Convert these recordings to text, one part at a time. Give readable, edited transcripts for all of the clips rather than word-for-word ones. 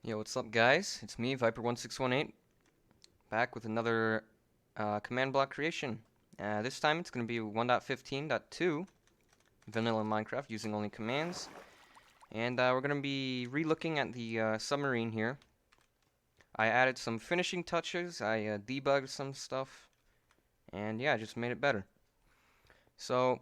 Yo, what's up, guys? It's me, Viper1618, back with another command block creation. This time it's going to be 1.15.2 vanilla Minecraft using only commands. And we're going to be re-looking at the submarine here. I added some finishing touches, I debugged some stuff, and yeah, I just made it better. So,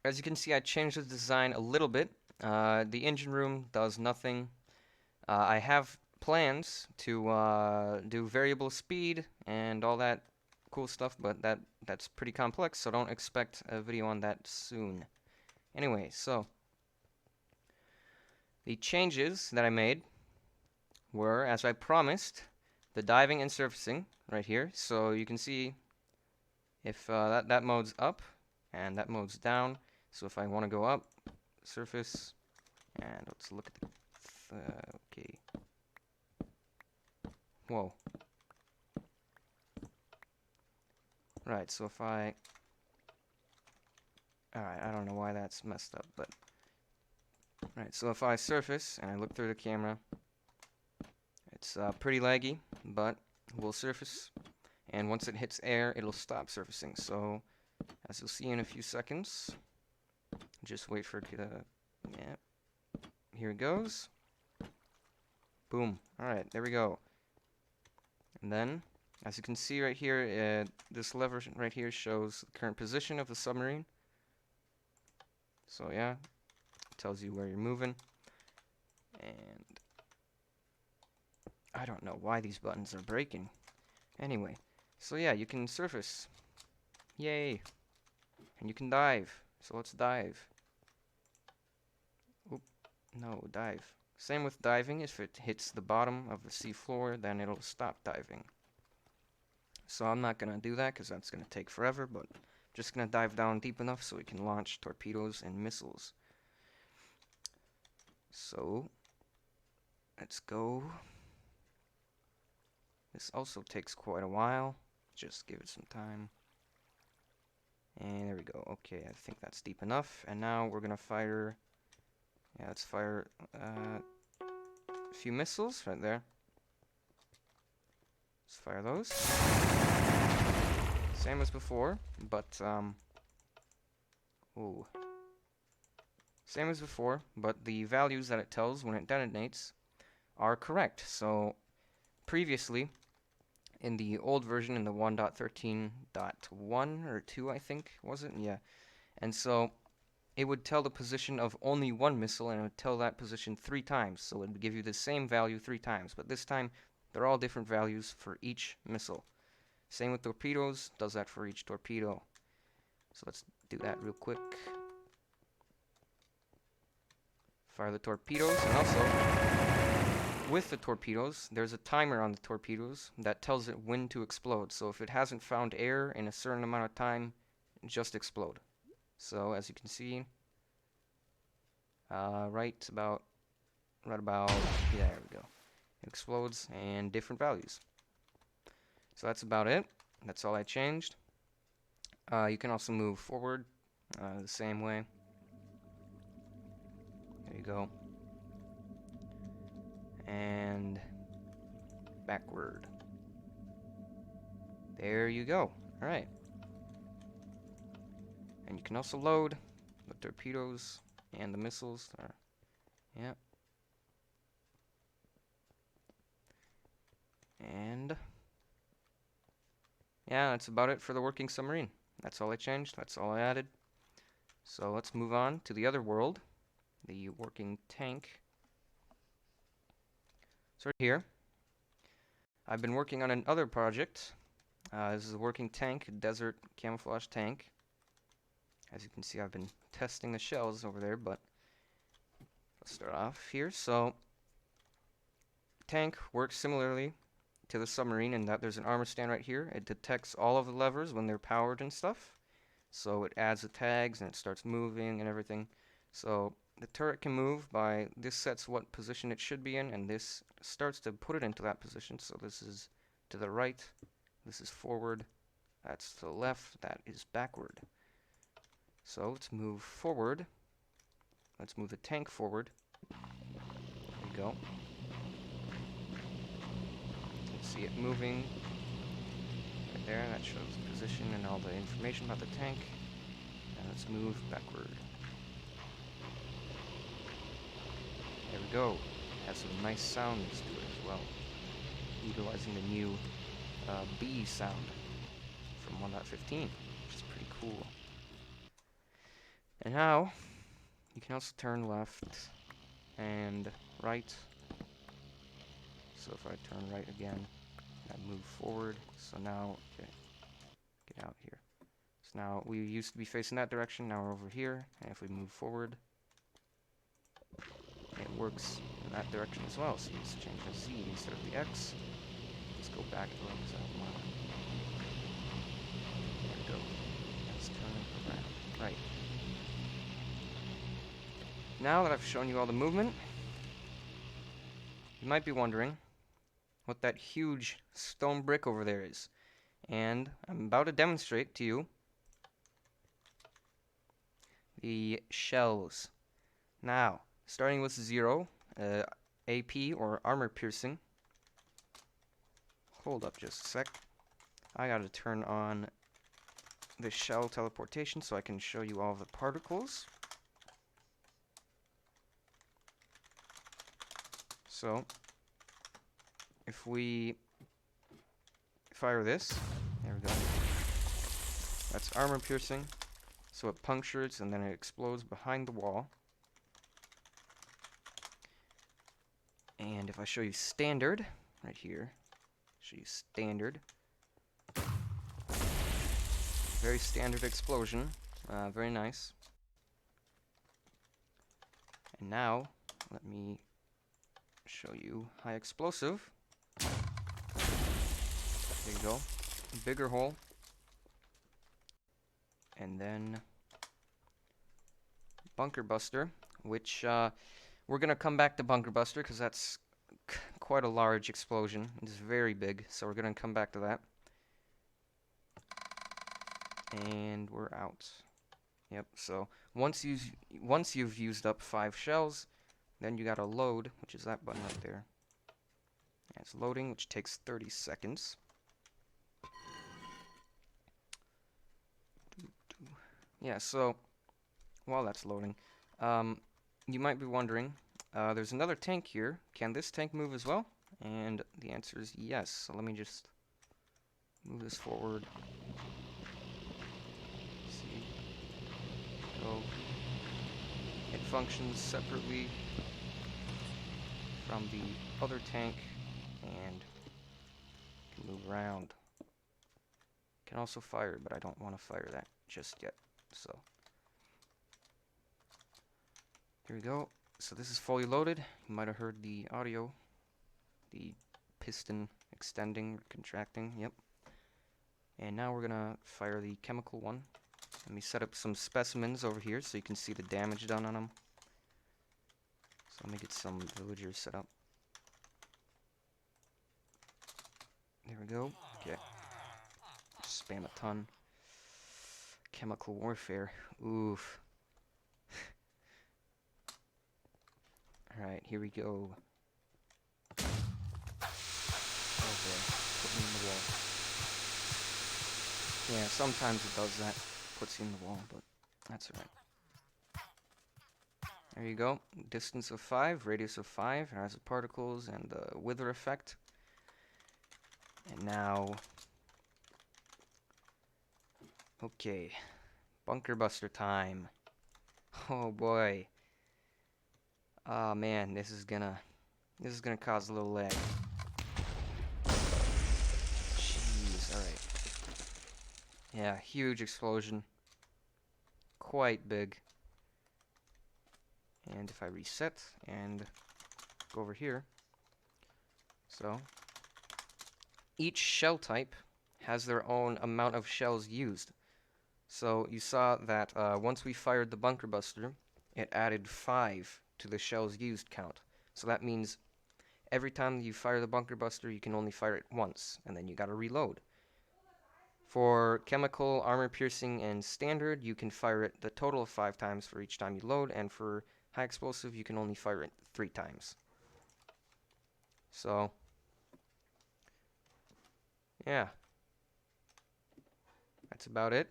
as you can see, I changed the design a little bit. The engine room does nothing. I have plans to do variable speed and all that cool stuff, but that's pretty complex, so don't expect a video on that soon. Anyway, so the changes that I made were, as I promised, the diving and surfacing right here. So you can see if that mode's up and that mode's down. So if I want to go up, surface, and let's look at the okay. Whoa. Right, so if I... Alright, I don't know why that's messed up, but... Right, so if I surface, and I look through the camera, it's pretty laggy, but we'll surface, and once it hits air, it'll stop surfacing. So, as you'll see in a few seconds, just wait for it to... yeah, here it goes. Boom. Alright, there we go. And then... as you can see right here, this lever right here shows the current position of the submarine. So yeah, it tells you where you're moving. And I don't know why these buttons are breaking. Anyway, so yeah, you can surface. Yay! And you can dive. So let's dive. Oop, no, dive. Same with diving. If it hits the bottom of the sea floor, then it'll stop diving. So I'm not going to do that because that's going to take forever, but I'm just going to dive down deep enough so we can launch torpedoes and missiles. So, let's go. This also takes quite a while. Just give it some time. And there we go. Okay, I think that's deep enough. And now we're going to fire... yeah, let's fire a few missiles right there. Let's fire those. Same as before, but ooh. Same as before, but the values that it tells when it detonates are correct. So previously, in the old version, in the 1.13.1 or 2, I think, was it? Yeah. And so it would tell the position of only one missile, and it would tell that position 3 times. So it would give you the same value 3 times, but this time they're all different values for each missile. Same with torpedoes, does that for each torpedo. So let's do that real quick. Fire the torpedoes, and also, with the torpedoes, there's a timer on the torpedoes that tells it when to explode. So if it hasn't found air in a certain amount of time, just explode. So as you can see, right about, yeah, there we go. It explodes, and different values. So that's about it. That's all I changed. You can also move forward the same way. There you go. And backward. There you go. Alright. And you can also load the torpedoes and the missiles. Yeah. And yeah, that's about it for the working submarine. That's all I changed. That's all I added. So let's move on to the other world, the working tank. So here, I've been working on another project. This is a working tank, a desert camouflage tank. As you can see, I've been testing the shells over there, but let's start off here. So, tank works similarly to the submarine in that there's an armor stand right here. It detects all of the levers when they're powered and stuff. So it adds the tags and it starts moving and everything. So the turret can move by, this sets what position it should be in, and this starts to put it into that position. So this is to the right, this is forward, that's to the left, that is backward. So let's move forward. Let's move the tank forward. There we go. see it moving right there. That shows the position and all the information about the tank. Now let's move backward. There we go. Has some nice sounds to it as well, utilizing the new B sound from 1.15, which is pretty cool. And now you can also turn left and right. So if I turn right again, I move forward. So now, okay, get out here. So now we used to be facing that direction. Now we're over here, and if we move forward, it works in that direction as well. So you just change the Z instead of the X. Let's go back to like that one. There we go. Let's turn around. Right. Now that I've shown you all the movement, you might be wondering what that huge stone brick over there is. And I'm about to demonstrate to you the shells. Now, starting with 0, AP or armor piercing. Hold up just a sec. I gotta turn on the shell teleportation so I can show you all of the particles. So, if we fire this, there we go. That's armor piercing. So it punctures and then it explodes behind the wall. And if I show you standard, right here, show you standard. Very standard explosion. Very nice. And now, let me show you high explosive. There you go. Bigger hole. And then Bunker Buster, which we're going to come back to Bunker Buster because that's quite a large explosion. It's very big, so we're going to come back to that. And we're out. Yep, so once you've used up 5 shells, then you got to load, which is that button right there. And it's loading, which takes 30 seconds. Yeah, so while that's loading, you might be wondering, there's another tank here. Can this tank move as well? And the answer is yes. So let me just move this forward. See. Go. It functions separately from the other tank and can move around. Can also fire, but I don't want to fire that just yet. So here we go. So this is fully loaded. You might have heard the audio, the piston extending or contracting. Yep. And now we're gonna fire the chemical one. Let me set up some specimens over here so you can see the damage done on them. So let me get some villagers set up. There we go. Okay. Spam a ton. Chemical warfare. Oof. Alright, here we go. Okay, put me in the wall. Yeah, sometimes it does that. Puts you in the wall, but that's alright. There you go. Distance of 5, radius of 5, it has the particles and the wither effect. And now... Okay. Bunker Buster time. Oh boy. Oh man, this is gonna cause a little lag. Jeez, alright. Yeah, huge explosion. Quite big. And if I reset and go over here, so each shell type has their own amount of shells used. So you saw that once we fired the Bunker Buster, it added 5 to the shells used count. So that means every time you fire the Bunker Buster, you can only fire it once, and then you gotta reload. For chemical, armor piercing, and standard, you can fire it the total of 5 times for each time you load, and for high explosive, you can only fire it 3 times. So yeah, that's about it.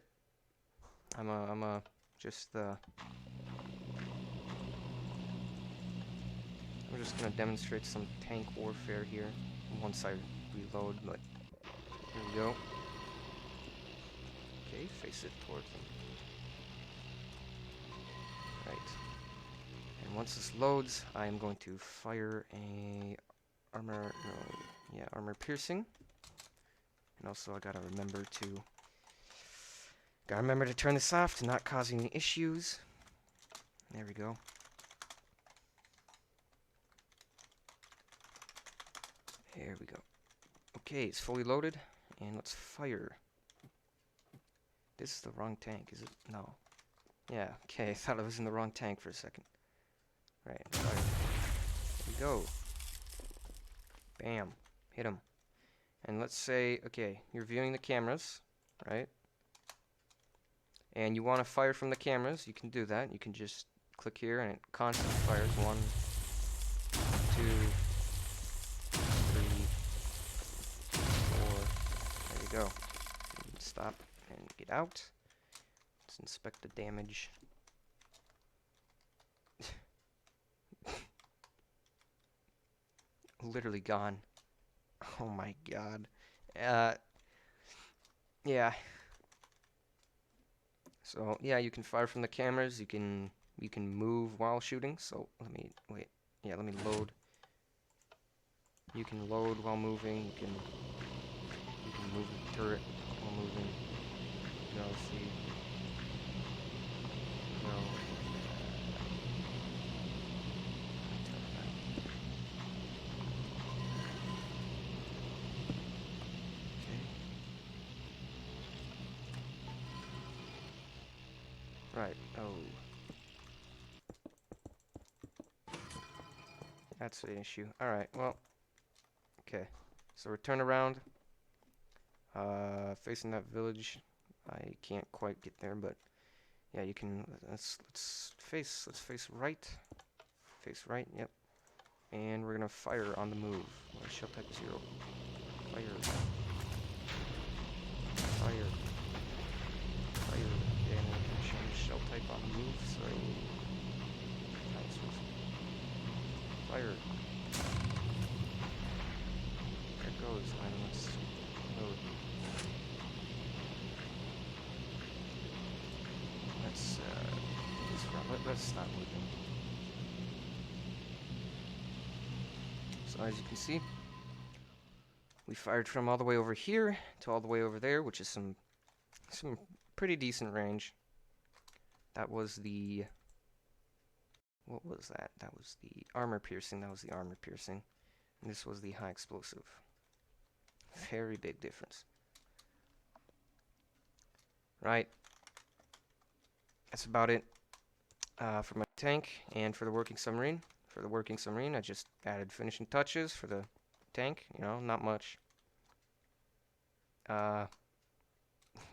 I'm just I'm just gonna demonstrate some tank warfare here once I reload, but here we go. Okay, face it towards him. Right. And once this loads, I am going to fire a armor piercing. And also I gotta remember to turn this off to not cause any issues. There we go. There we go. Okay, it's fully loaded, and let's fire. This is the wrong tank, is it? No. Yeah, okay, I thought I was in the wrong tank for a second. Right, fire. There we go. Bam. Hit him. And let's say, okay, you're viewing the cameras, right? And you want to fire from the cameras, you can do that. You can just click here and it constantly fires. 1, 2, 3, 4. There you go. You can stop and get out. Let's inspect the damage. Literally gone. Oh my god. Yeah. So yeah, you can fire from the cameras. You can move while shooting. So let me wait. Yeah, let me load. You can load while moving. You can move the turret while moving. You know, see. You know, okay. Right. Oh. That's the issue. Alright, well. Okay. So we're turned around. Facing that village. I can't quite get there, but yeah, you can. Let's face right. Face right. Yep. And we're gonna fire on the move. Shell type 0. Fire. Fire. Fire. And we're gonna change shell type on the move. So nice. Fire. There it goes. And let's load. Let's stop moving. So as you can see, we fired from all the way over here to all the way over there, which is some pretty decent range. That was the what was that? That was the armor piercing. That was the armor piercing. And this was the high explosive. Very big difference. Right. That's about it for my tank and for the working submarine. For the working submarine, I just added finishing touches for the tank. You know, not much. What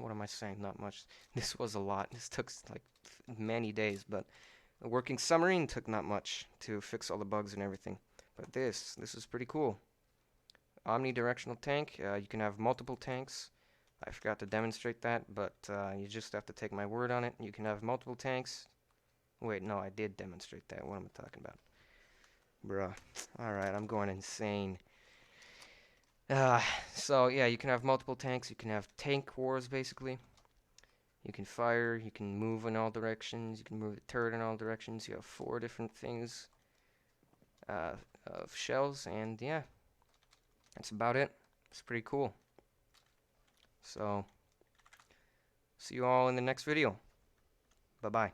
am I saying? Not much. This was a lot. This took like many days, but the working submarine took not much to fix all the bugs and everything. But this is pretty cool. Omnidirectional tank. You can have multiple tanks. I forgot to demonstrate that, but you just have to take my word on it. You can have multiple tanks. Wait, no, I did demonstrate that. What am I talking about? Bruh. Alright, I'm going insane. So, yeah, you can have multiple tanks. You can have tank wars, basically. You can fire. You can move in all directions. You can move the turret in all directions. You have 4 different things of shells, and yeah, that's about it. It's pretty cool. So, see you all in the next video. Bye-bye.